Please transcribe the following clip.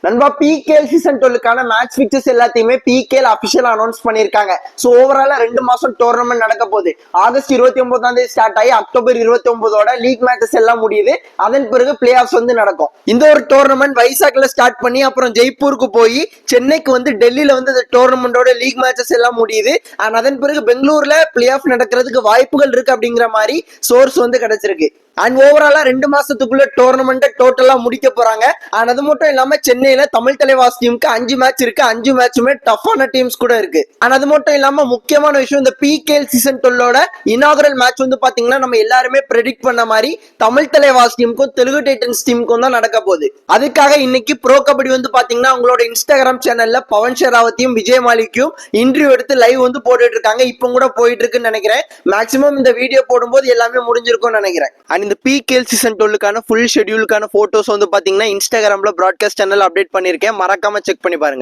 நண்பா PKL season 12க்கான match pictures எல்லாத்தையுமே PKL official announce பண்ணிருக்காங்க. சோ ஓவராலா 2 மாசம் டோர்னமெண்ட் நடக்க போகுது. ஆகஸ்ட் 29ஆம் தேதி ஸ்டார்ட் ஆகி அக்டோபர் 29ஓட லீக் மேட்சஸ் எல்லாம் முடியுது. அதன் பிறகு பிளே ஆஃப்ஸ் நடக்கும். இந்த ஒரு டோர்னமெண்ட் வைசாக்ல ஸ்டார்ட் பண்ணி அப்புறம் ஜெய்ப்பூருக்கு போய் சென்னைக்கு டெல்லியில இந்த டோர்னமெண்டோட லீக் மேட்சஸ் எல்லாம் முடியுது. அண்ட் அதன் பிறகு பெங்களூர்ல பிளே ஆஃப் நடக்கிறதுக்கு வாய்ப்புகள் இருக்கு அப்படிங்கிற மாதிரி சோர்ஸ் கிடைச்சிருக்கு. அண்ட் ஓவராலா 2 மாசத்துக்குள்ள டோர்னமெண்ட் டோட்டலா முடிக்க போறாங்க. அண்ட் அது மட்டும் இல்லாம சென்னையில தமிழ் தலைவாஸ் டீமுக்கு 5 மேட்ச் இருக்கு. 5 மேட்சுமே டஃப்பான டீம்ஸ் கூட இருக்கு. அண்ட் அது மட்டும் இல்லாம முக்கியமான விஷயம், இந்த பிகேஎல் சீசன் 12ஓட இனாகுரல் மேட்ச் பாத்தீங்கன்னா நம்ம எல்லாருமே ப்ரெடிக்ட் பண்ண மாதிரி தமிழ் தலைவாஸ் டீமுக்கும் தெலுங்கு டைட்டன்ஸ் டீமுக்கும் தான் நடக்க போகுது. அதுக்காக இன்னைக்கு ப்ரோ கபடி பாத்தீங்கன்னா உங்களோட இன்ஸ்டாகிராம் சேனல்ல பவன் ஷெராவத்தையும் விஜய் மாலிக்கையும் இன்டர்வியூ எடுத்து லைவ் போட்டுட்டு இருக்காங்க. இப்போ கூட போயிட்டு இருக்குன்னு நினைக்கிறேன். மேக்சிமம் இந்த வீடியோ போடும்போது எல்லாமே முடிஞ்சிருக்கும்னு நினைக்கிறேன். இந்த பிகேஎல் சீசன் 12க்கான ஃபுல் ஷெட்யூலுக்கான போட்டோஸ் பாத்தீங்கன்னா இன்ஸ்டாகிராம்ல பிராட்காஸ்ட் சேனல் அப்டேட் பண்ணிருக்கேன். மறக்காம செக் பண்ணி பாருங்க.